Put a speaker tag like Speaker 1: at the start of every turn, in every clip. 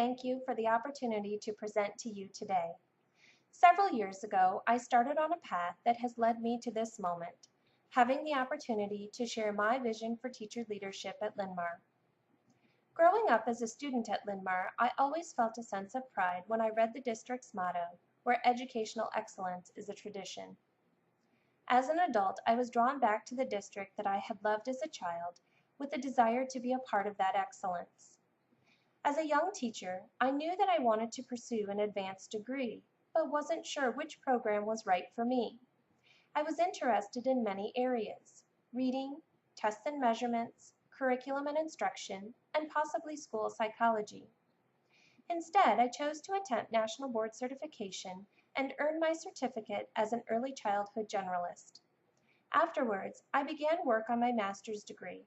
Speaker 1: thank you for the opportunity to present to you today. Several years ago, I started on a path that has led me to this moment, having the opportunity to share my vision for teacher leadership at Linn-Mar. Growing up as a student at Linn-Mar, I always felt a sense of pride when I read the district's motto, where educational excellence is a tradition. As an adult, I was drawn back to the district that I had loved as a child, with a desire to be a part of that excellence. As a young teacher, I knew that I wanted to pursue an advanced degree, but wasn't sure which program was right for me. I was interested in many areas: reading, tests and measurements, curriculum and instruction, and possibly school psychology. Instead, I chose to attempt National Board Certification and earn my certificate as an early childhood generalist. Afterwards, I began work on my master's degree.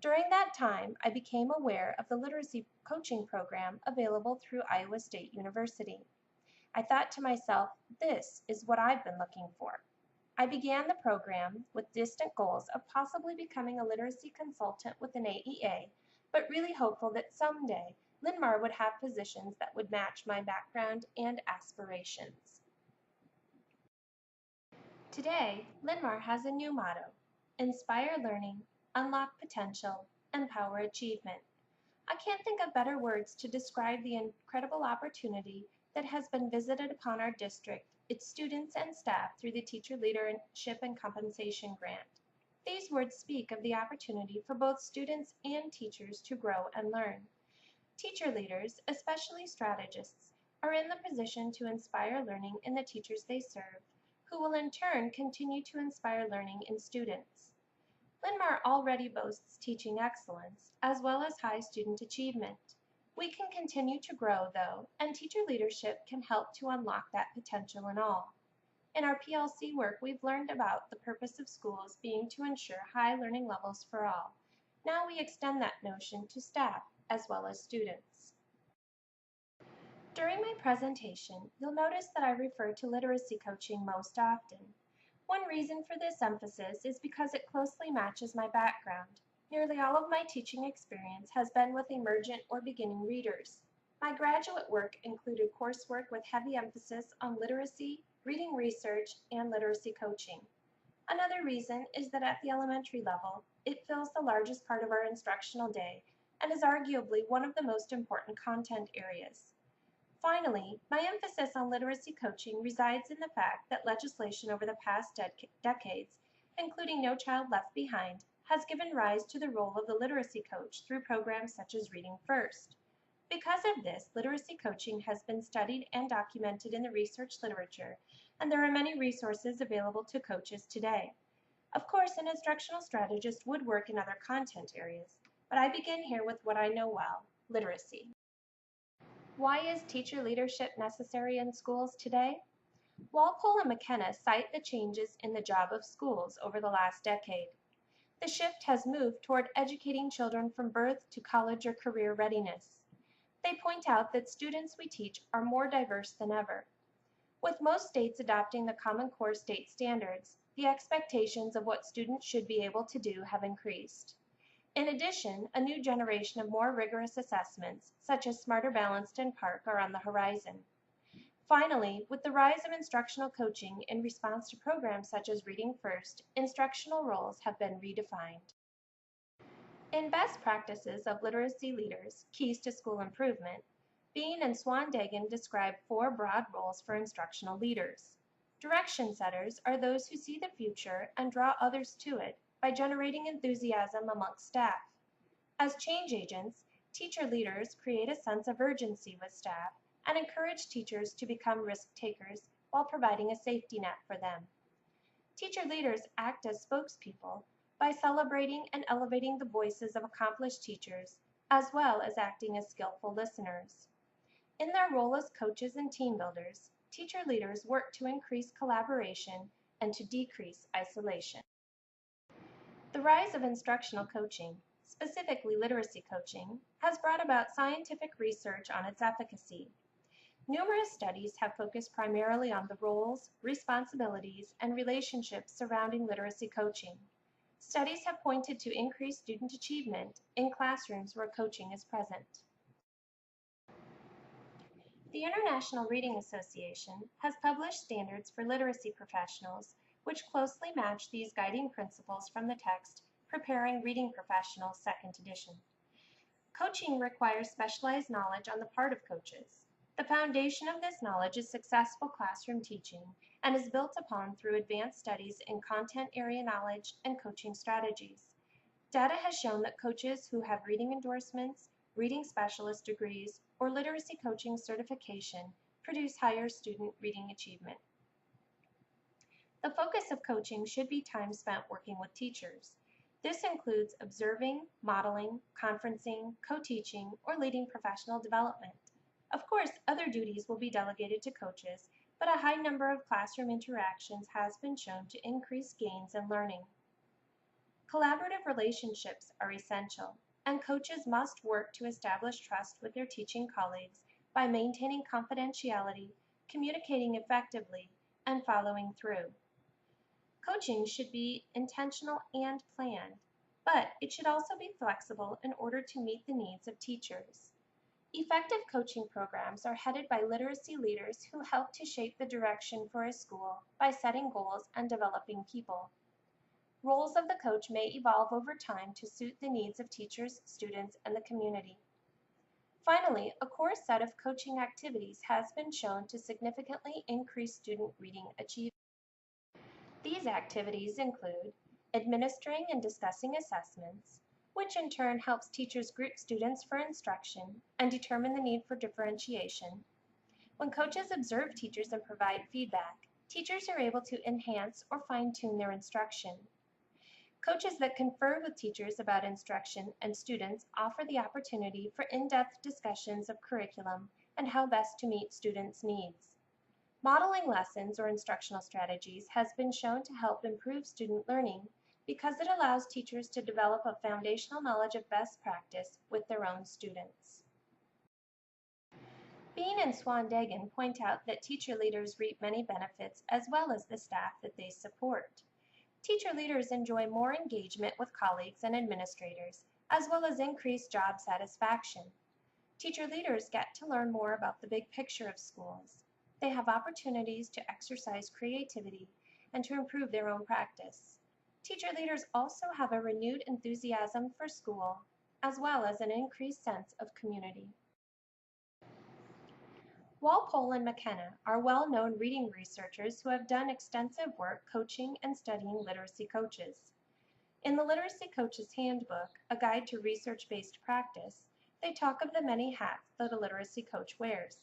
Speaker 1: During that time, I became aware of the literacy coaching program available through Iowa State University. I thought to myself, this is what I've been looking for. I began the program with distant goals of possibly becoming a literacy consultant with an AEA, but really hopeful that someday Linn-Mar would have positions that would match my background and aspirations. Today, Linn-Mar has a new motto: inspire learning, unlock potential, empower achievement. I can't think of better words to describe the incredible opportunity that has been visited upon our district, its students and staff through the Teacher Leadership and Compensation Grant. These words speak of the opportunity for both students and teachers to grow and learn. Teacher leaders, especially strategists, are in the position to inspire learning in the teachers they serve, who will in turn continue to inspire learning in students. Linn-Mar already boasts teaching excellence, as well as high student achievement. We can continue to grow, though, and teacher leadership can help to unlock that potential in all. In our PLC work, we've learned about the purpose of schools being to ensure high learning levels for all. Now we extend that notion to staff as well as students. During my presentation, you'll notice that I refer to literacy coaching most often. One reason for this emphasis is because it closely matches my background. Nearly all of my teaching experience has been with emergent or beginning readers. My graduate work included coursework with heavy emphasis on literacy, reading research, and literacy coaching. Another reason is that at the elementary level, it fills the largest part of our instructional day and is arguably one of the most important content areas. Finally, my emphasis on literacy coaching resides in the fact that legislation over the past decades, including No Child Left Behind, has given rise to the role of the literacy coach through programs such as Reading First. Because of this, literacy coaching has been studied and documented in the research literature, and there are many resources available to coaches today. Of course, an instructional strategist would work in other content areas, but I begin here with what I know well: literacy. Why is teacher leadership necessary in schools today? Walpole and McKenna cite the changes in the job of schools over the last decade. The shift has moved toward educating children from birth to college or career readiness. They point out that students we teach are more diverse than ever. With most states adopting the Common Core state standards, the expectations of what students should be able to do have increased. In addition, a new generation of more rigorous assessments, such as Smarter Balanced and PARCC, are on the horizon. Finally, with the rise of instructional coaching in response to programs such as Reading First, instructional roles have been redefined. In Best Practices of Literacy Leaders, Keys to School Improvement, Bean and Swandagen describe 4 broad roles for instructional leaders. Direction setters are those who see the future and draw others to it by generating enthusiasm amongst staff. As change agents, teacher leaders create a sense of urgency with staff and encourage teachers to become risk takers while providing a safety net for them. Teacher leaders act as spokespeople by celebrating and elevating the voices of accomplished teachers, as well as acting as skillful listeners. In their role as coaches and team builders, teacher leaders work to increase collaboration and to decrease isolation. The rise of instructional coaching, specifically literacy coaching, has brought about scientific research on its efficacy. Numerous studies have focused primarily on the roles, responsibilities, and relationships surrounding literacy coaching. Studies have pointed to increased student achievement in classrooms where coaching is present. The International Reading Association has published standards for literacy professionals, which closely match these guiding principles from the text Preparing Reading Professionals, 2nd edition. Coaching requires specialized knowledge on the part of coaches. The foundation of this knowledge is successful classroom teaching and is built upon through advanced studies in content area knowledge and coaching strategies. Data has shown that coaches who have reading endorsements, reading specialist degrees, or literacy coaching certification produce higher student reading achievement. The focus of coaching should be time spent working with teachers. This includes observing, modeling, conferencing, co-teaching, or leading professional development. Of course, other duties will be delegated to coaches, but a high number of classroom interactions has been shown to increase gains in learning. Collaborative relationships are essential, and coaches must work to establish trust with their teaching colleagues by maintaining confidentiality, communicating effectively, and following through. Coaching should be intentional and planned, but it should also be flexible in order to meet the needs of teachers. Effective coaching programs are headed by literacy leaders who help to shape the direction for a school by setting goals and developing people. Roles of the coach may evolve over time to suit the needs of teachers, students, and the community. Finally, a core set of coaching activities has been shown to significantly increase student reading achievement. These activities include administering and discussing assessments, which in turn helps teachers group students for instruction and determine the need for differentiation. When coaches observe teachers and provide feedback, teachers are able to enhance or fine-tune their instruction. Coaches that confer with teachers about instruction and students offer the opportunity for in-depth discussions of curriculum and how best to meet students' needs. Modeling lessons or instructional strategies has been shown to help improve student learning because it allows teachers to develop a foundational knowledge of best practice with their own students. Bean and Swandagen point out that teacher leaders reap many benefits as well as the staff that they support. Teacher leaders enjoy more engagement with colleagues and administrators, as well as increased job satisfaction. Teacher leaders get to learn more about the big picture of schools. They have opportunities to exercise creativity and to improve their own practice. Teacher leaders also have a renewed enthusiasm for school, as well as an increased sense of community. Walpole and McKenna are well-known reading researchers who have done extensive work coaching and studying literacy coaches. In the Literacy Coach's Handbook, a guide to research-based practice, they talk of the many hats that a literacy coach wears.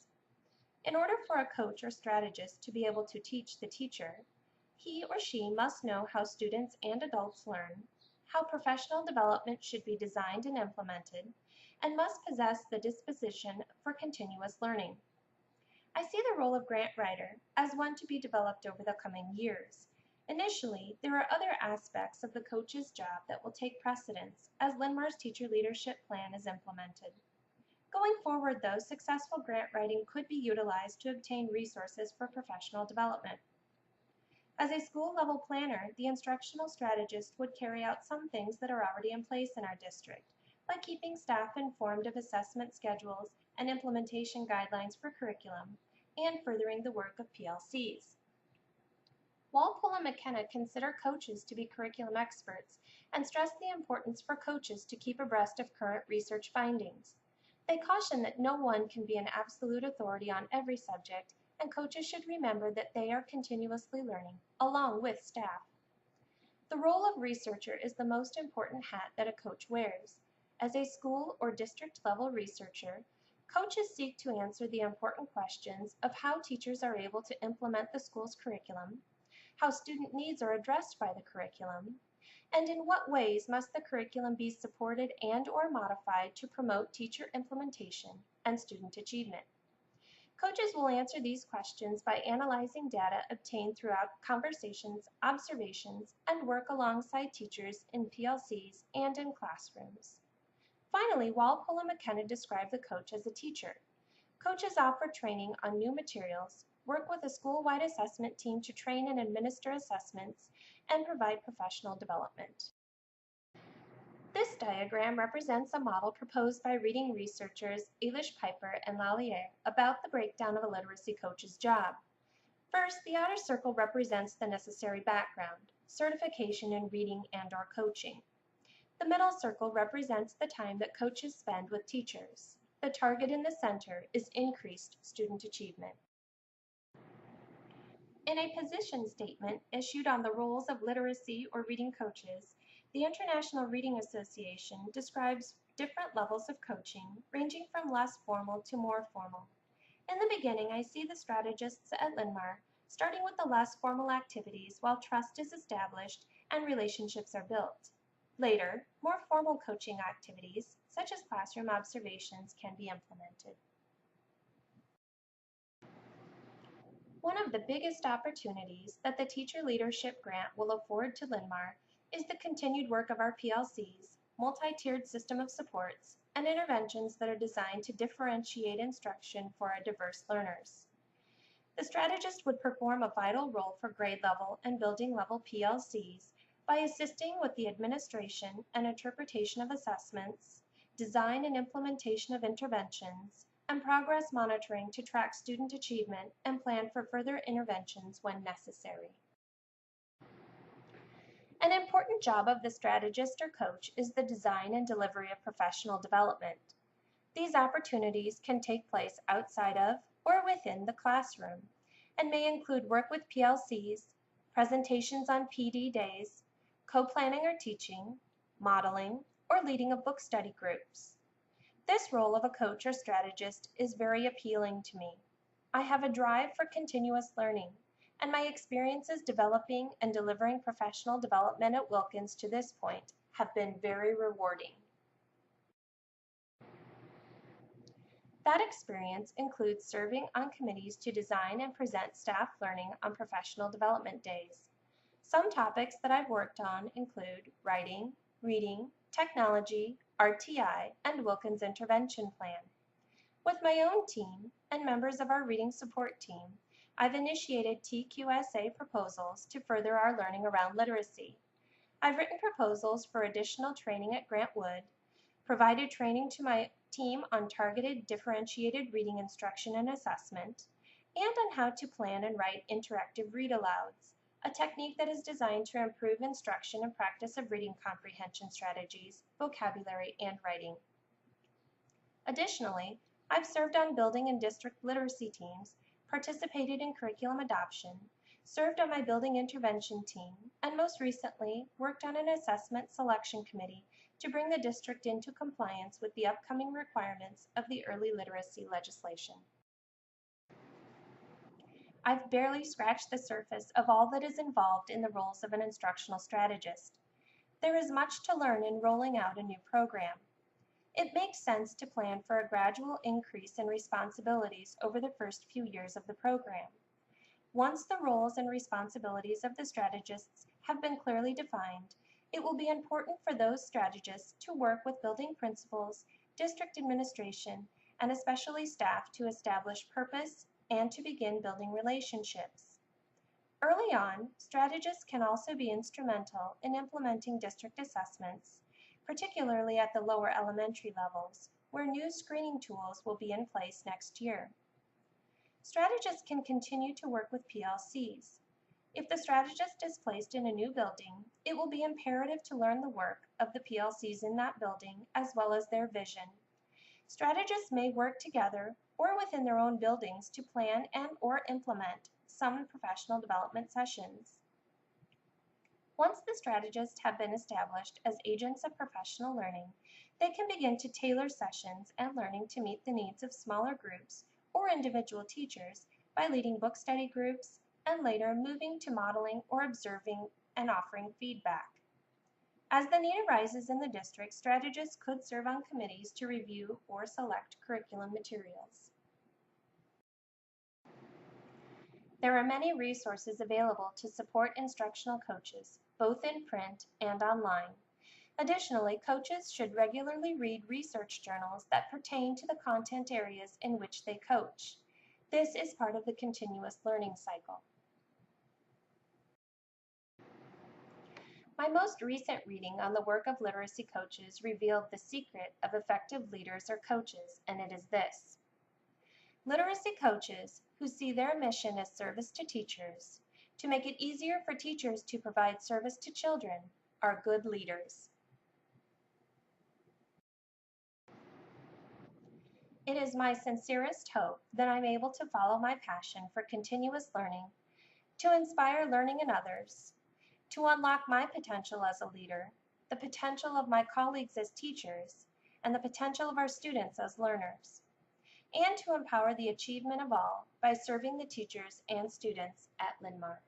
Speaker 1: In order for a coach or strategist to be able to teach the teacher, he or she must know how students and adults learn, how professional development should be designed and implemented, and must possess the disposition for continuous learning. I see the role of grant writer as one to be developed over the coming years. Initially, there are other aspects of the coach's job that will take precedence as Linmar's teacher leadership plan is implemented. Going forward, though, successful grant writing could be utilized to obtain resources for professional development. As a school-level planner, the instructional strategist would carry out some things that are already in place in our district, like keeping staff informed of assessment schedules and implementation guidelines for curriculum, and furthering the work of PLCs. Walpole and McKenna consider coaches to be curriculum experts and stress the importance for coaches to keep abreast of current research findings. They caution that no one can be an absolute authority on every subject, and coaches should remember that they are continuously learning, along with staff. The role of researcher is the most important hat that a coach wears. As a school or district level researcher, coaches seek to answer the important questions of how teachers are able to implement the school's curriculum, how student needs are addressed by the curriculum, and in what ways must the curriculum be supported and/or modified to promote teacher implementation and student achievement. Coaches will answer these questions by analyzing data obtained throughout conversations, observations, and work alongside teachers in PLCs and in classrooms. Finally, Walpole and McKenna describe the coach as a teacher. Coaches offer training on new materials, work with a school-wide assessment team to train and administer assessments, and provide professional development. This diagram represents a model proposed by reading researchers Eilish Piper and Lallier about the breakdown of a literacy coach's job. First, the outer circle represents the necessary background, certification in reading and/or coaching. The middle circle represents the time that coaches spend with teachers. The target in the center is increased student achievement. In a position statement issued on the roles of literacy or reading coaches, the International Reading Association describes different levels of coaching, ranging from less formal to more formal. In the beginning, I see the strategists at Linmar starting with the less formal activities while trust is established and relationships are built. Later, more formal coaching activities, such as classroom observations, can be implemented. One of the biggest opportunities that the Teacher Leadership Grant will afford to Linmar is the continued work of our PLCs, multi-tiered system of supports, and interventions that are designed to differentiate instruction for our diverse learners. The strategist would perform a vital role for grade level and building level PLCs by assisting with the administration and interpretation of assessments, design and implementation of interventions, and progress monitoring to track student achievement and plan for further interventions when necessary. An important job of the strategist or coach is the design and delivery of professional development. These opportunities can take place outside of or within the classroom and may include work with PLCs, presentations on PD days, co-planning or teaching, modeling, or leading of book study groups. This role of a coach or strategist is very appealing to me. I have a drive for continuous learning, and my experiences developing and delivering professional development at Wilkins to this point have been very rewarding. That experience includes serving on committees to design and present staff learning on professional development days. Some topics that I've worked on include writing, reading, technology, RTI, and Wilkins Intervention Plan. With my own team and members of our reading support team, I've initiated TQSA proposals to further our learning around literacy. I've written proposals for additional training at Grant Wood, provided training to my team on targeted differentiated reading instruction and assessment, and on how to plan and write interactive read-alouds, a technique that is designed to improve instruction and practice of reading comprehension strategies, vocabulary, and writing. Additionally, I've served on building and district literacy teams, participated in curriculum adoption, served on my building intervention team, and most recently worked on an assessment selection committee to bring the district into compliance with the upcoming requirements of the early literacy legislation. I've barely scratched the surface of all that is involved in the roles of an instructional strategist. There is much to learn in rolling out a new program. It makes sense to plan for a gradual increase in responsibilities over the first few years of the program. Once the roles and responsibilities of the strategists have been clearly defined, it will be important for those strategists to work with building principals, district administration, and especially staff to establish purpose and to begin building relationships. Early on, strategists can also be instrumental in implementing district assessments, particularly at the lower elementary levels, where new screening tools will be in place next year. Strategists can continue to work with PLCs. If the strategist is placed in a new building, it will be imperative to learn the work of the PLCs in that building as well as their vision. Strategists may work together or within their own buildings to plan and/or implement some professional development sessions. Once the strategists have been established as agents of professional learning, they can begin to tailor sessions and learning to meet the needs of smaller groups or individual teachers by leading book study groups and later moving to modeling or observing and offering feedback. As the need arises in the district, strategists could serve on committees to review or select curriculum materials. There are many resources available to support instructional coaches, both in print and online. Additionally, coaches should regularly read research journals that pertain to the content areas in which they coach. This is part of the continuous learning cycle. My most recent reading on the work of literacy coaches revealed the secret of effective leaders or coaches, and it is this: literacy coaches who see their mission as service to teachers, to make it easier for teachers to provide service to children, are good leaders. It is my sincerest hope that I'm able to follow my passion for continuous learning, to inspire learning in others, to unlock my potential as a leader, the potential of my colleagues as teachers, and the potential of our students as learners, and to empower the achievement of all by serving the teachers and students at Linn-Mar.